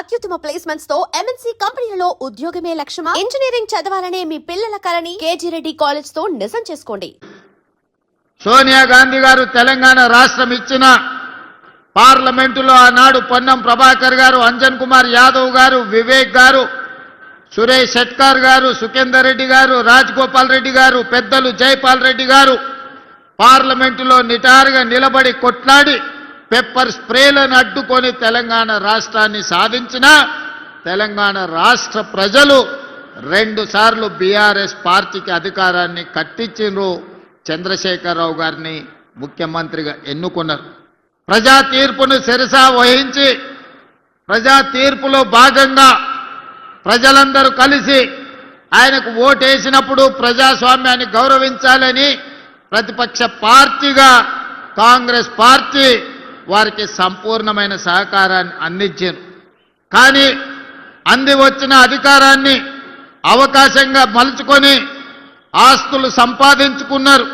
అత్యుత్తమ ప్లేస్మెంట్స్ తో ఎంఎన్సీ కంపెనీలలో ఉద్యోగమే లక్ష్యమా? ఇంజనీరింగ్ చదవాలనే మీ పిల్లల కలని కేజీ రెడ్డి కాలేజ్ తో నిజం చేసుకోండి. సోనియా గాంధీ గారు తెలంగాణ రాష్ట్రం ఇచ్చిన పార్లమెంటులో ఆనాడు పొన్నం ప్రభాకర్ గారు, అంజన్ కుమార్ యాదవ్ గారు, వివేక్ గారు, సురేష్ షెట్కర్ గారు, సుఖేందర్ రెడ్డి గారు, రాజగోపాల్ రెడ్డి గారు, పెద్దలు జైపాల్ రెడ్డి గారు పార్లమెంటులో నిటారుగా నిలబడి కొట్లాడి పెప్పర్ స్ప్రేలను అడ్డుకొని తెలంగాణ రాష్ట్రాన్ని సాధించిన తెలంగాణ రాష్ట్ర ప్రజలు 2 సార్లు బీఆర్ఎస్ పార్టీకి అధికారాన్ని కట్టించిండ్రు. చంద్రశేఖరరావు గారిని ముఖ్యమంత్రిగా ఎన్నుకున్నారు. ప్రజా తీర్పును శిరసా వహించి ప్రజా తీర్పులో భాగంగా ప్రజలందరూ కలిసి ఆయనకు ఓటేసినప్పుడు ప్రజాస్వామ్యాన్ని గౌరవించాలని ప్రతిపక్ష పార్టీగా కాంగ్రెస్ పార్టీ వారికి సంపూర్ణమైన సహకారాన్ని అందించారు. కానీ అంది వచ్చిన అధికారాన్ని అవకాశంగా మలుచుకొని ఆస్తులు సంపాదించుకున్నారు,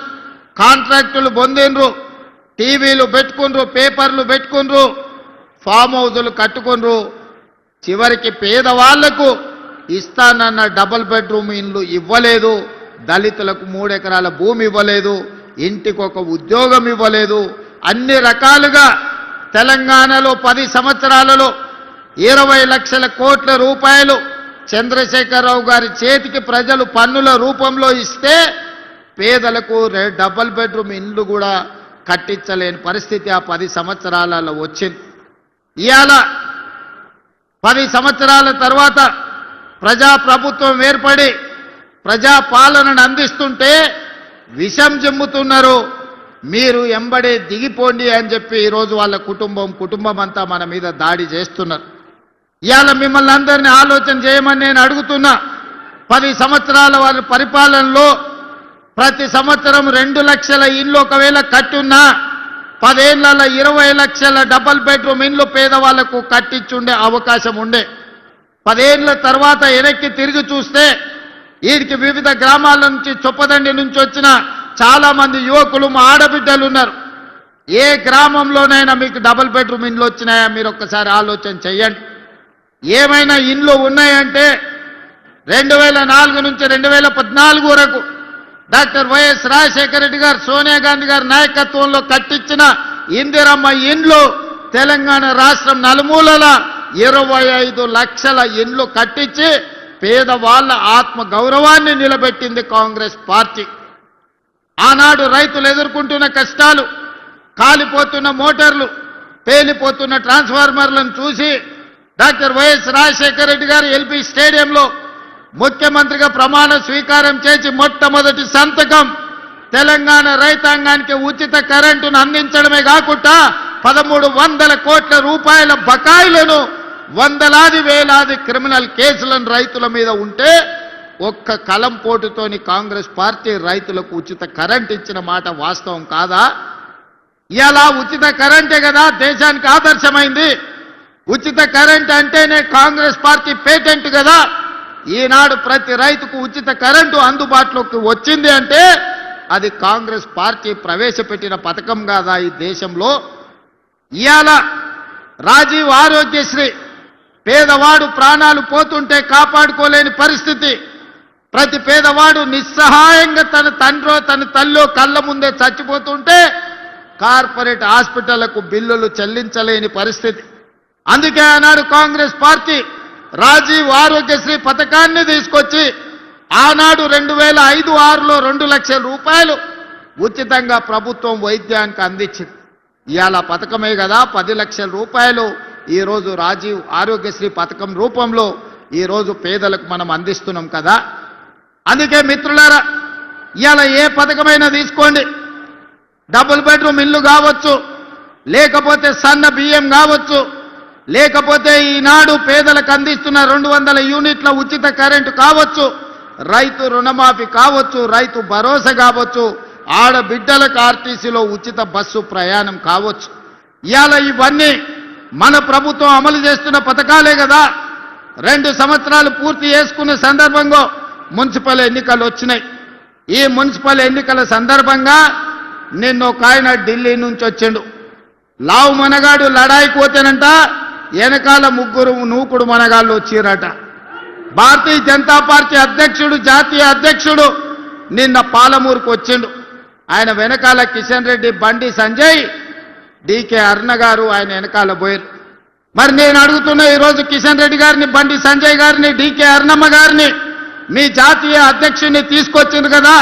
కాంట్రాక్టులు పొందిండ్రు, టీవీలు పెట్టుకుండ్రు, పేపర్లు పెట్టుకుండ్రు, ఫామ్ హౌజులు కట్టుకుండ్రు. చివరికి పేదవాళ్లకు ఇస్తానన్న డబుల్ బెడ్రూమ్ ఇల్లు ఇవ్వలేదు, దళితులకు 3 ఎకరాల భూమి ఇవ్వలేదు, ఇంటికి ఒక ఉద్యోగం ఇవ్వలేదు. అన్ని రకాలుగా తెలంగాణలో 10 సంవత్సరాలలో 20 లక్షల కోట్ల రూపాయలు చంద్రశేఖరరావు గారి చేతికి ప్రజలు పన్నుల రూపంలో ఇస్తే పేదలకు డబుల్ బెడ్రూమ్ ఇల్లు కూడా కట్టించలేని పరిస్థితి ఆ 10 సంవత్సరాలలో వచ్చింది. ఇవాళ 10 సంవత్సరాల తర్వాత ప్రజాప్రభుత్వం ఏర్పడి ప్రజా పాలనను అందిస్తుంటే విషం జిమ్ముతున్నారు. మీరు ఎంబడే దిగిపోండి అని చెప్పి ఈరోజు వాళ్ళ కుటుంబం అంతా మన మీద దాడి చేస్తున్నారు. ఇవాళ మిమ్మల్ని అందరినీ ఆలోచన చేయమని నేను అడుగుతున్నా. 10 సంవత్సరాల వారి పరిపాలనలో ప్రతి సంవత్సరం 2 లక్షల ఇళ్ళు ఒకవేళ కట్టున్నా 10 ఏళ్లలో 20 లక్షల డబుల్ బెడ్రూమ్ ఇళ్ళు పేదవాళ్లకు కట్టించుండే అవకాశం ఉండే. 10 ఏళ్ల తర్వాత వెనక్కి తిరిగి చూస్తే వీరికి వివిధ గ్రామాల నుంచి చొప్పదండి నుంచి వచ్చిన చాలా మంది యువకులు, మా ఆడబిడ్డలు ఉన్నారు. ఏ గ్రామంలోనైనా మీకు డబుల్ బెడ్రూమ్ ఇండ్లు వచ్చినాయా? మీరు ఒక్కసారి ఆలోచన చెయ్యండి. ఏమైనా ఇండ్లు ఉన్నాయంటే 2004 నుంచి 2014 వరకు డాక్టర్ వైఎస్ రాజశేఖర రెడ్డి గారు, సోనియా గాంధీ గారి నాయకత్వంలో కట్టించిన ఇందిరమ్మ ఇండ్లు తెలంగాణ రాష్ట్రం నలుమూలల 25 లక్షల ఇండ్లు కట్టించి పేదవాళ్ల ఆత్మ గౌరవాన్ని నిలబెట్టింది కాంగ్రెస్ పార్టీ. ఆనాడు రైతులు ఎదుర్కొంటున్న కష్టాలు, కాలిపోతున్న మోటార్లు, పేలిపోతున్న ట్రాన్స్ఫార్మర్లను చూసి డాక్టర్ వైఎస్ రాజశేఖర రెడ్డి గారు ఎల్పీ స్టేడియంలో ముఖ్యమంత్రిగా ప్రమాణ స్వీకారం చేసి మొట్టమొదటి సంతకం తెలంగాణ రైతాంగానికి ఉచిత కరెంటును అందించడమే కాకుండా 1300 కోట్ల రూపాయల బకాయిలను, వందలాది వేలాది క్రిమినల్ కేసులను రైతుల మీద ఉంటే ఒక్క కలం పోటుతోని కాంగ్రెస్ పార్టీ రైతులకు ఉచిత కరెంట్ ఇచ్చిన మాట వాస్తవం కాదా? ఇలా ఉచిత కరెంటే కదా దేశానికి ఆదర్శమైంది. ఉచిత కరెంట్ అంటేనే కాంగ్రెస్ పార్టీ పేటెంట్ కదా. ఈనాడు ప్రతి రైతుకు ఉచిత కరెంటు అందుబాటులోకి వచ్చింది అంటే అది కాంగ్రెస్ పార్టీ ప్రవేశపెట్టిన పథకం కాదా ఈ దేశంలో? ఇవాళ రాజీవ్ ఆరోగ్యశ్రీ, పేదవాడు ప్రాణాలు పోతుంటే కాపాడుకోలేని పరిస్థితి, ప్రతి పేదవాడు నిస్సహాయంగా తన తండ్రో తన తల్లో కళ్ళ ముందే చచ్చిపోతుంటే కార్పొరేట్ హాస్పిటళ్లకు బిల్లులు చెల్లించలేని పరిస్థితి. అందుకే ఆనాడు కాంగ్రెస్ పార్టీ రాజీవ్ ఆరోగ్యశ్రీ పథకాన్ని తీసుకొచ్చి ఆనాడు 2005-06లో 2 లక్షల రూపాయలు ఉచితంగా ప్రభుత్వం వైద్యానికి అందించింది. ఇవాళ పథకమే కదా 10 లక్షల రూపాయలు ఈరోజు రాజీవ్ ఆరోగ్యశ్రీ పథకం రూపంలో ఈరోజు పేదలకు మనం అందిస్తున్నాం కదా. అందుకే మిత్రులారా, ఇవాళ ఏ పథకమైనా తీసుకోండి, డబుల్ బెడ్రూమ్ ఇల్లు కావచ్చు, లేకపోతే సన్న బియ్యం కావచ్చు, లేకపోతే ఈనాడు పేదలకు అందిస్తున్న 200 యూనిట్ల ఉచిత కరెంటు కావచ్చు, రైతు రుణమాఫీ కావచ్చు, రైతు భరోసా కావచ్చు, ఆడబిడ్డలకు ఆర్టీసీలో ఉచిత బస్సు ప్రయాణం కావచ్చు. ఇవాళ ఇవన్నీ మన ప్రభుత్వం అమలు చేస్తున్న పథకాలే కదా. 2 సంవత్సరాలు పూర్తి చేసుకున్న సందర్భంగా మున్సిపల్ ఎన్నికలు వచ్చినాయి. ఈ మున్సిపల్ ఎన్నికల సందర్భంగా నిన్న ఒక ఆయన ఢిల్లీ నుంచి వచ్చిండు. లావు మనగాడు లడాయికి పోతేనంట వెనకాల ముగ్గురు నూకుడు మనగాళ్ళు వచ్చిరట. భారతీయ జనతా పార్టీ అధ్యక్షుడు, జాతీయ అధ్యక్షుడు నిన్న పాలమూరుకు వచ్చిండు. ఆయన వెనకాల కిషన్ రెడ్డి, బండి సంజయ్, డికే అరుణ గారు ఆయన వెనకాల పోయారు. మరి నేను అడుగుతున్నా, ఈరోజు కిషన్ రెడ్డి గారిని, బండి సంజయ్ గారిని, డికే అరుణమ్మ గారిని మీ జాతీయ అధ్యక్షుడిని తీసుకొచ్చింది కదా,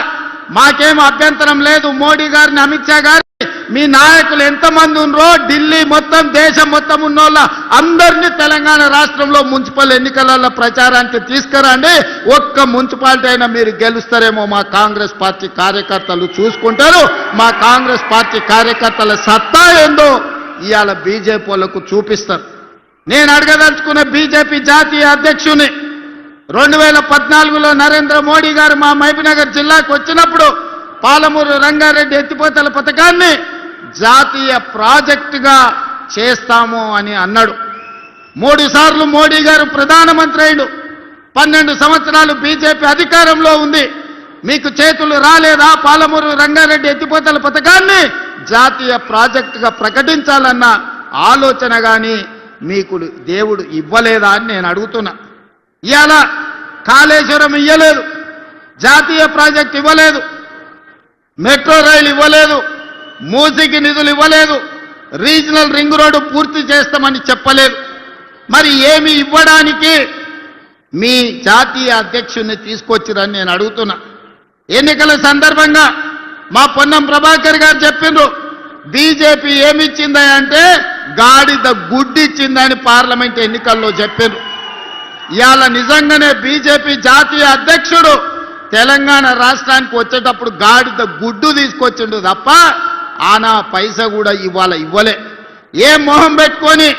మాకేం అభ్యంతరం లేదు. మోడీ గారిని, అమిత్ షా గారిని, మీ నాయకులు ఎంతమంది ఉన్నారో ఢిల్లీ మొత్తం, దేశం మొత్తం ఉన్నోళ్ళ అందరినీ తెలంగాణ రాష్ట్రంలో మున్సిపల్ ఎన్నికలలో ప్రచారానికి తీసుకురండి. ఒక్క మున్సిపాలిటీ అయినా మీరు గెలుస్తారేమో మా కాంగ్రెస్ పార్టీ కార్యకర్తలు చూసుకుంటారు. మా కాంగ్రెస్ పార్టీ కార్యకర్తల సత్తా ఏందో ఇవాళ బీజేపీ వాళ్ళకు చూపిస్తారు. నేను అడగదలుచుకున్న బీజేపీ జాతీయ అధ్యక్షుని 2014లో నరేంద్ర మోడీ గారు మా మహబూబ్నగర్ జిల్లాకు వచ్చినప్పుడు పాలమూరు రంగారెడ్డి ఎత్తిపోతల పథకాన్ని జాతీయ ప్రాజెక్టుగా చేస్తాము అని అన్నాడు. 3 సార్లు మోడీ గారు ప్రధానమంత్రి అయ్యాడు. 12 సంవత్సరాలు బీజేపీ అధికారంలో ఉంది. మీకు చేతులు రాలేదా? పాలమూరు రంగారెడ్డి ఎత్తిపోతల పథకాన్ని జాతీయ ప్రాజెక్టుగా ప్రకటించాలన్న ఆలోచన కానీ మీకు దేవుడు ఇవ్వలేదా అని నేను అడుగుతున్నా. ఇవాళ కాళేశ్వరం ఇవ్వలేదు, జాతీయ ప్రాజెక్ట్ ఇవ్వలేదు, మెట్రో రైలు ఇవ్వలేదు, మూసీకి నిధులు ఇవ్వలేదు, రీజనల్ రింగ్ రోడ్డు పూర్తి చేస్తామని చెప్పలేదు. మరి ఏమి ఇవ్వడానికి మీ జాతీయ అధ్యక్షుడిని తీసుకొచ్చిరని నేను అడుగుతున్నా. ఎన్నికల సందర్భంగా మా పొన్నం ప్రభాకర్ గారు చెప్పిండ్రు, బీజేపీ ఏమిచ్చిందా అంటే గాడిద గుడ్డిచ్చిందని పార్లమెంట్ ఎన్నికల్లో చెప్పిండ్రు. ఇవాళ నిజంగానే బీజేపీ జాతీయ అధ్యక్షుడు తెలంగాణ రాష్ట్రానికి వచ్చేటప్పుడు గాడిద గుడ్డు తీసుకొచ్చిండు తప్ప ఆనా పైసా కూడా ఇవాళ ఇవ్వలే. ఏ మొహం పెట్టుకొని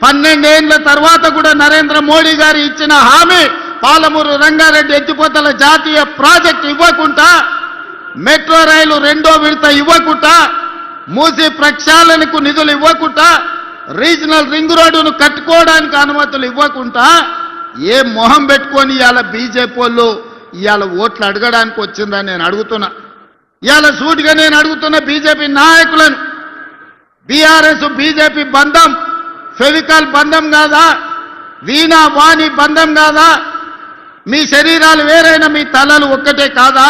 12 ఏళ్ల తర్వాత కూడా నరేంద్ర మోడీ గారు ఇచ్చిన హామీ పాలమూరు రంగారెడ్డి ఎత్తిపోతల జాతీయ ప్రాజెక్టు ఇవ్వకుండా, మెట్రో రైలు 2వ విడత ఇవ్వకుండా, మూసీ ప్రక్షాళనకు నిధులు ఇవ్వకుండా, రీజనల్ రింగ్ రోడ్డును కట్టుకోవడానికి అనుమతులు ఇవ్వకుండా ఏ మొహం పెట్టుకొని ఇవాళ బీజేపీ వాళ్ళు ఇవాళ ఓట్లు అడగడానికి వచ్చిందని నేను అడుగుతున్నా. ఇవాళ సూటిగా నేను అడుగుతున్న బీజేపీ నాయకులను, బీఆర్ఎస్ బీజేపీ బంధం ఫెవికాల్ బంధం కాదా? వీణా వాణి బంధం కాదా? మీ శరీరాలు వేరైనా మీ తలలు ఒక్కటే కాదా?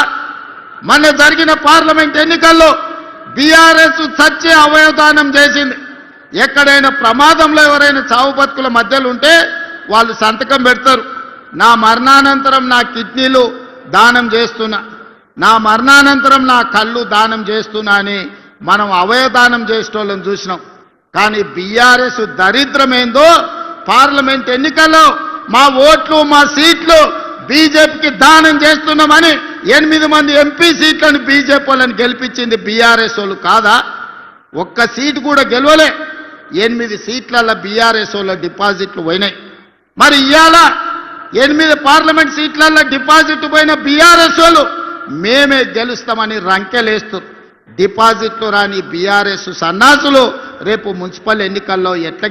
మొన్న జరిగిన పార్లమెంట్ ఎన్నికల్లో బీఆర్ఎస్ సత్య అవయవదానం చేసింది. ఎక్కడైనా ప్రమాదంలో ఎవరైనా చావు బతుకుల మధ్యలో ఉంటే వాళ్ళు సంతకం పెడతారు, నా మరణానంతరం నా కిడ్నీలు దానం చేస్తున్నా, నా మరణానంతరం నా కళ్ళు దానం చేస్తున్నా అని మనం అవయవదానం చేసేటోళ్ళని చూసినాం. కానీ బీఆర్ఎస్ దరిద్రమేందో పార్లమెంట్ ఎన్నికల్లో మా ఓట్లు, మా సీట్లు బీజేపీకి దానం చేస్తున్నామని 8 మంది ఎంపీ సీట్లను బీజేపీ వాళ్ళని గెలిపించింది బీఆర్ఎస్ వాళ్ళు కాదా? ఒక్క సీటు కూడా గెలవలే. 8 సీట్లలో బీఆర్ఎస్ వాళ్ళ డిపాజిట్లు పోయినాయి. మరి ఇవాళ 8 పార్లమెంట్ సీట్లలో డిపాజిట్ పోయిన బీఆర్ఎస్ వాళ్ళు మేమే గెలుస్తామని రంకెలేస్తారు. డిపాజిట్లు రాని బీఆర్ఎస్ సన్నాసులు రేపు మున్సిపల్ ఎన్నికల్లో ఎట్లా